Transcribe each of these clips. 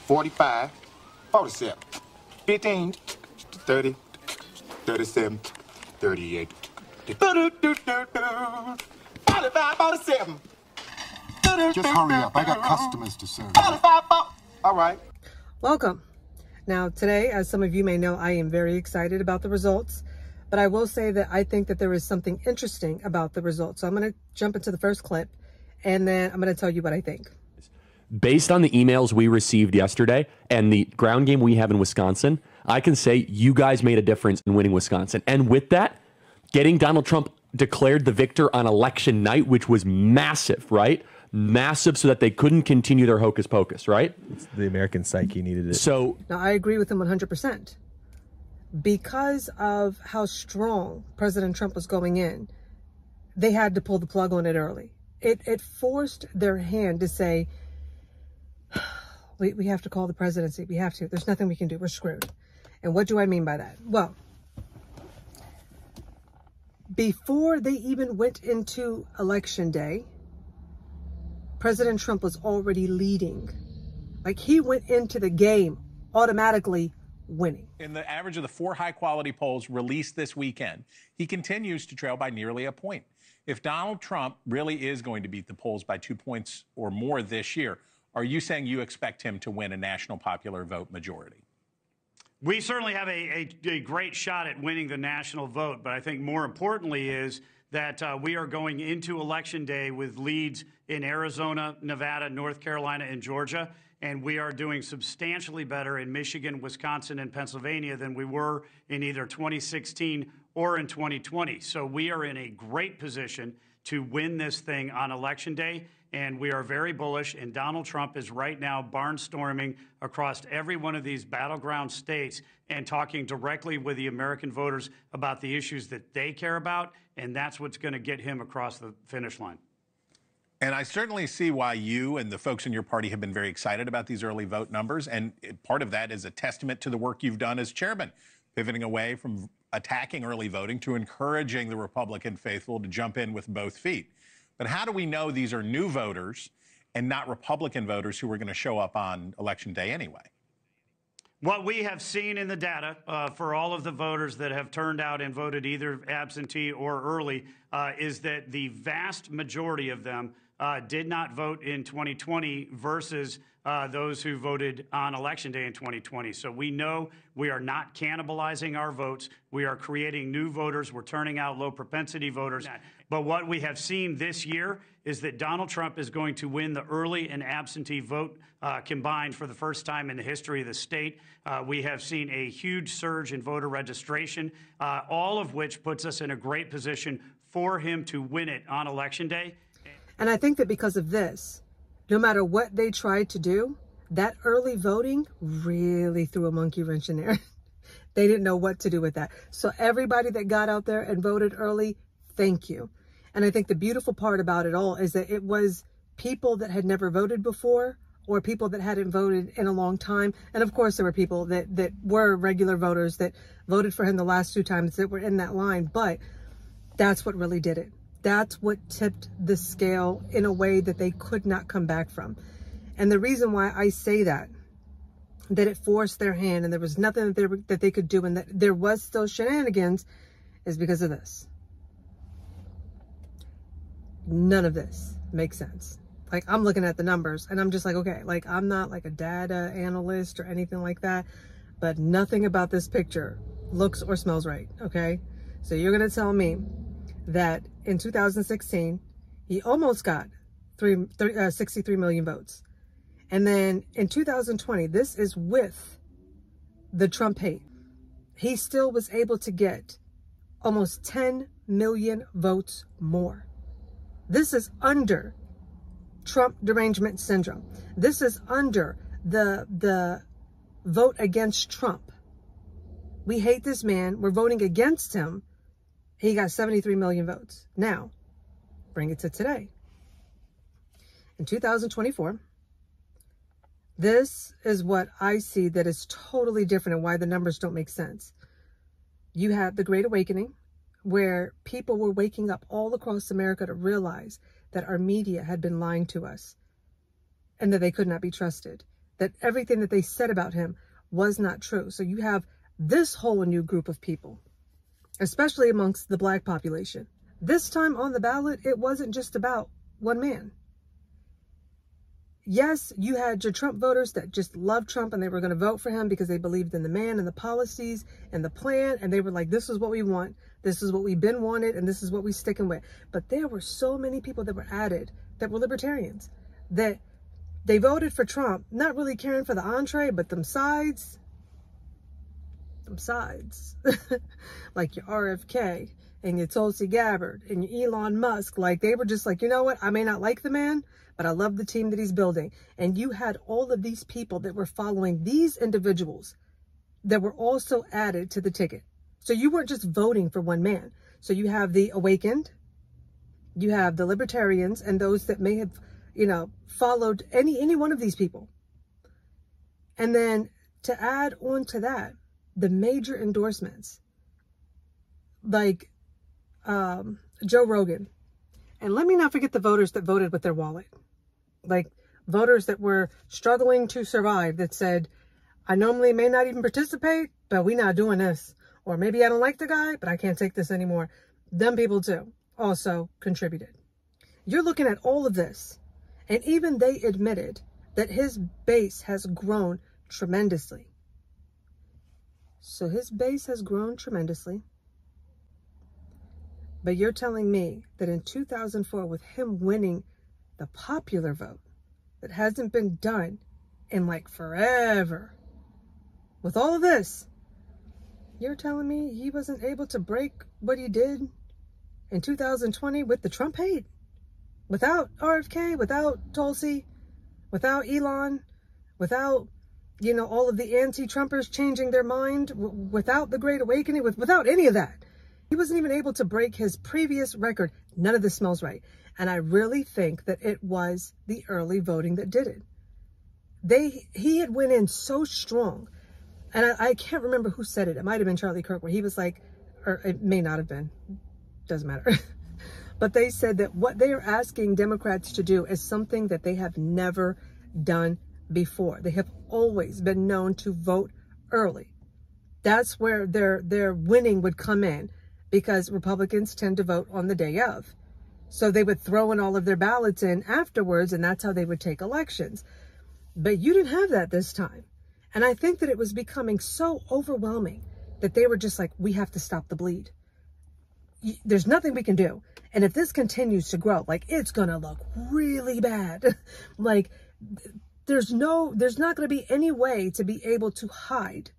45, 47, 15, 30, 37, 38, 45, 47. Just hurry up. I got customers to serve. 45, all right. Welcome. Now, today, as some of you may know, I am very excited about the results, but I will say that I think that there is something interesting about the results. So I'm going to jump into the first clip, and then I'm going to tell you what I think. Based on the emails we received yesterday and the ground game we have in Wisconsin, I can say you guys made a difference in winning Wisconsin. And with that, getting Donald Trump declared the victor on election night, which was massive, right? Massive, so that they couldn't continue their hocus pocus, right? It's the American psyche needed it. So now I agree with him 100%. Because of how strong President Trump was going in, they had to pull the plug on it early. It forced their hand to say, we have to call the presidency. We have to. There's nothing we can do. We're screwed. And what do I mean by that? Well, before they even went into election day, President Trump was already leading. Like, he went into the game automatically winning. In the average of the 4 high-quality polls released this weekend, he continues to trail by nearly a point. If Donald Trump really is going to beat the polls by 2 points or more this year, are you saying you expect him to win a national popular vote majority? We certainly have a great shot at winning the national vote, but I think more importantly is that we are going into Election Day with leads in Arizona, Nevada, North Carolina, and Georgia, and we are doing substantially better in Michigan, Wisconsin, and Pennsylvania than we were in either 2016 or in 2020. So we are in a great position to win this thing on Election Day, and we are very bullish, and Donald Trump is right now barnstorming across every one of these battleground states and talking directly with the American voters about the issues that they care about, and that's what's going to get him across the finish line. And I certainly see why you and the folks in your party have been very excited about these early vote numbers, and part of that is a testament to the work you've done as chairman, pivoting away from attacking early voting to encouraging the Republican faithful to jump in with both feet. But how do we know these are new voters and not Republican voters who are going to show up on Election Day anyway? What we have seen in the data for all of the voters that have turned out and voted either absentee or early is that the vast majority of them did not vote in 2020 versus those who voted on Election Day in 2020. So we know we are not cannibalizing our votes. We are creating new voters. We're turning out low propensity voters. But what we have seen this year is that Donald Trump is going to win the early and absentee vote combined for the first time in the history of the state. We have seen a huge surge in voter registration, all of which puts us in a great position for him to win it on Election Day. And I think that because of this, no matter what they tried to do, that early voting really threw a monkey wrench in there. They didn't know what to do with that. So everybody that got out there and voted early, thank you. And I think the beautiful part about it all is that it was people that had never voted before or people that hadn't voted in a long time. And of course, there were people that were regular voters that voted for him the last 2 times that were in that line. But that's what really did it. That's what tipped the scale in a way that they could not come back from. And the reason why I say that it forced their hand and there was nothing that they could do and that there was still shenanigans is because of this. None of this makes sense. Like, I'm looking at the numbers and I'm just like, okay, like, I'm not like a data analyst or anything like that, but nothing about this picture looks or smells right, okay? So you're going to tell me that in 2016, he almost got 63 million votes. And then in 2020, this is with the Trump hate, he still was able to get almost 10 million votes more. This is under Trump derangement syndrome. This is under the vote against Trump. We hate this man. We're voting against him. He got 73 million votes. Now, bring it to today. In 2024, this is what I see that is totally different and why the numbers don't make sense. You had the Great Awakening, where people were waking up all across America to realize that our media had been lying to us and that they could not be trusted. that everything that they said about him was not true. So you have this whole new group of people, especially amongst the black population. This time on the ballot, it wasn't just about one man. Yes, you had your Trump voters that just loved Trump and they were going to vote for him because they believed in the man and the policies and the plan. And they were like, this is what we want. This is what we've been wanted. And this is what we're sticking with. But there were so many people that were added that were libertarians, that they voted for Trump, not really caring for the entree, but them sides, like your RFK and your Tulsi Gabbard and your Elon Musk. Like, they were just like, you know what? I may not like the man, but I love the team that he's building. And you had all of these people that were following these individuals that were also added to the ticket. So you weren't just voting for one man. So you have the awakened, you have the libertarians, and those that may have, you know, followed any one of these people. And then to add on to that, the major endorsements, like Joe Rogan. And let me not forget the voters that voted with their wallet. Like voters that were struggling to survive, that said, I normally may not even participate, but we're not doing this. Or maybe I don't like the guy, but I can't take this anymore. Them people too also contributed. You're looking at all of this. And even they admitted that his base has grown tremendously. So his base has grown tremendously. But you're telling me that in 2004, with him winning the popular vote, that hasn't been done in like forever, with all of this, you're telling me he wasn't able to break what he did in 2020 with the Trump hate? Without RFK, without Tulsi, without Elon, without, you know, all of the anti-Trumpers changing their mind, without the Great Awakening, without any of that. He wasn't even able to break his previous record. None of this smells right. And I really think that it was the early voting that did it. He had went in so strong. And I can't remember who said it. It might have been Charlie Kirk, where he was like, or it may not have been. Doesn't matter. But they said that what they are asking Democrats to do is something that they have never done before. They have always been known to vote early. That's where their winning would come in, because Republicans tend to vote on the day of. So they would throw in all of their ballots in afterwards, and that's how they would take elections. But you didn't have that this time. And I think that it was becoming so overwhelming that they were just like, we have to stop the bleed. There's nothing we can do. And if this continues to grow, like, it's going to look really bad. Like, there's not going to be any way to be able to hide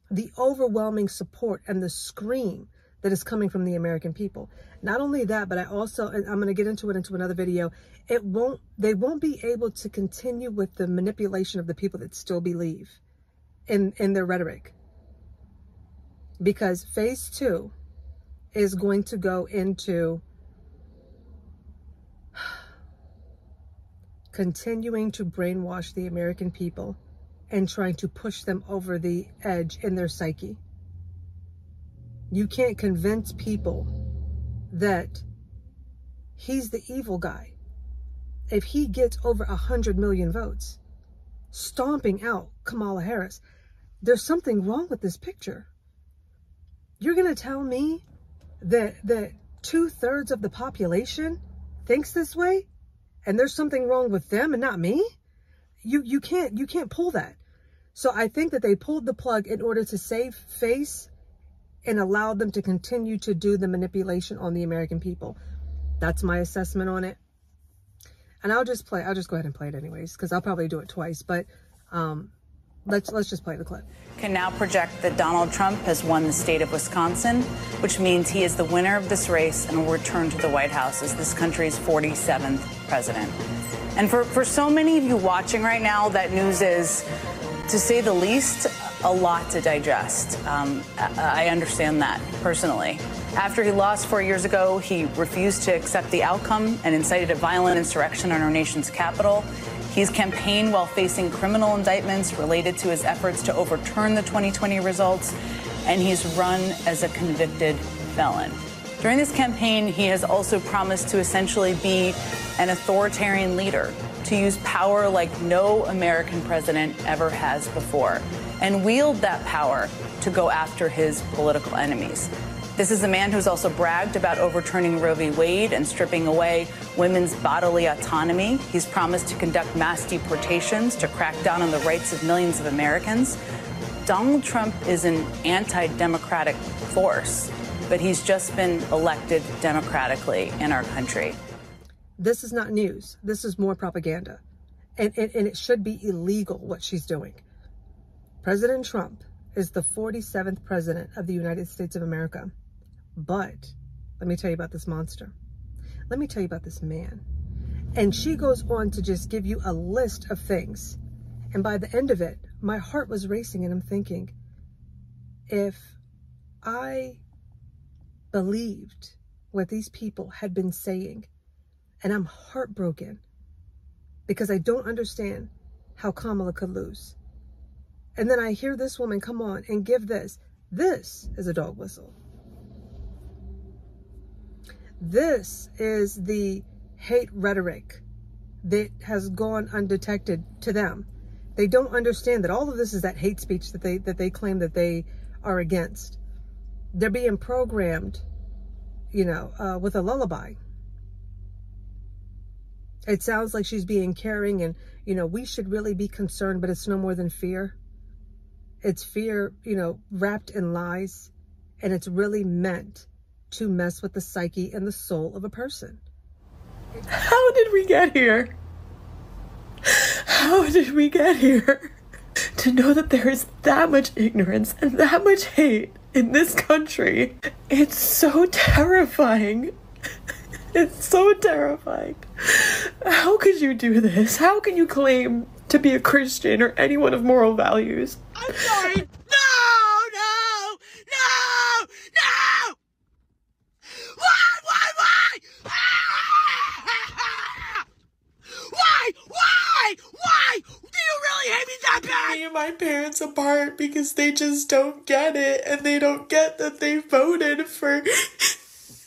the overwhelming support and the scream that is coming from the American people. Not only that, but I also, and I'm going to get into it into another video, they won't be able to continue with the manipulation of the people that still believe in their rhetoric. Because phase 2 is going to go into continuing to brainwash the American people and trying to push them over the edge in their psyche. You can't convince people that he's the evil guy. If he gets over 100 million votes, stomping out Kamala Harris, there's something wrong with this picture. You're going to tell me that 2/3 of the population thinks this way, and there's something wrong with them and not me? You can't pull that. So I think that they pulled the plug in order to save face and allow them to continue to do the manipulation on the American people. That's my assessment on it. And I'll just go ahead and play it anyways, because I'll probably do it twice. But let's just play the clip. Can now project that Donald Trump has won the state of Wisconsin, which means he is the winner of this race and will return to the White House as this country's 47th president. And for so many of you watching right now, that news is, to say the least, a lot to digest. I understand that personally. After he lost 4 years ago, he refused to accept the outcome and incited a violent insurrection on our nation's capital. He's campaigned while facing criminal indictments related to his efforts to overturn the 2020 results, and he's run as a convicted felon. During this campaign, he has also promised to essentially be an authoritarian leader, to use power like no American president ever has before, and wield that power to go after his political enemies. This is a man who's also bragged about overturning Roe v. Wade and stripping away women's bodily autonomy. He's promised to conduct mass deportations to crack down on the rights of millions of Americans. Donald Trump is an anti-democratic force, but he's just been elected democratically in our country. This is not news. This is more propaganda. And it should be illegal what she's doing. President Trump is the 47th president of the United States of America. But let me tell you about this monster. Let me tell you about this man. And she goes on to just give you a list of things. And by the end of it, my heart was racing and I'm thinking, if I believed what these people had been saying, and I'm heartbroken because I don't understand how Kamala could lose. And then I hear this woman come on and give this. This is a dog whistle. This is the hate rhetoric that has gone undetected to them. They don't understand that all of this is that hate speech that they claim that they are against. They're being programmed, you know, with a lullaby. It sounds like she's being caring and, you know, we should really be concerned, but it's no more than fear. It's fear, you know, wrapped in lies, and it's really meant to mess with the psyche and the soul of a person. How did we get here? How did we get here? To know that there is that much ignorance and that much hate in this country. It's so terrifying. It's so terrifying. How could you do this? How can you claim to be a Christian or anyone of moral values? I'm sorry. No! Why? Why? Do you really hate me that bad? Me and my parents apart because they just don't get it, and they don't get that they voted for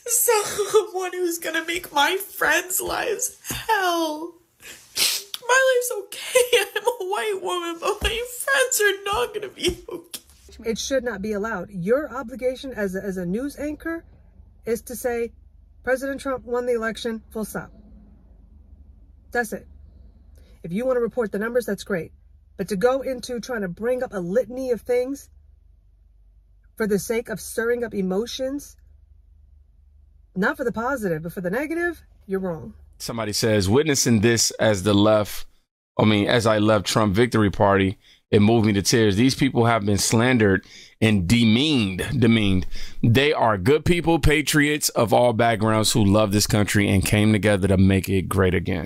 someone who's gonna make my friends' lives hell. My life's okay. I'm a white woman, but my friends are not gonna be okay. It should not be allowed. Your obligation as a news anchor is to say, President Trump won the election, full stop. That's it. If you want to report the numbers, that's great. But to go into trying to bring up a litany of things for the sake of stirring up emotions, not for the positive, but for the negative, you're wrong. Somebody says, witnessing this as as I left Trump victory party, it moved me to tears. These people have been slandered and demeaned. They are good people, patriots of all backgrounds who love this country and came together to make it great again.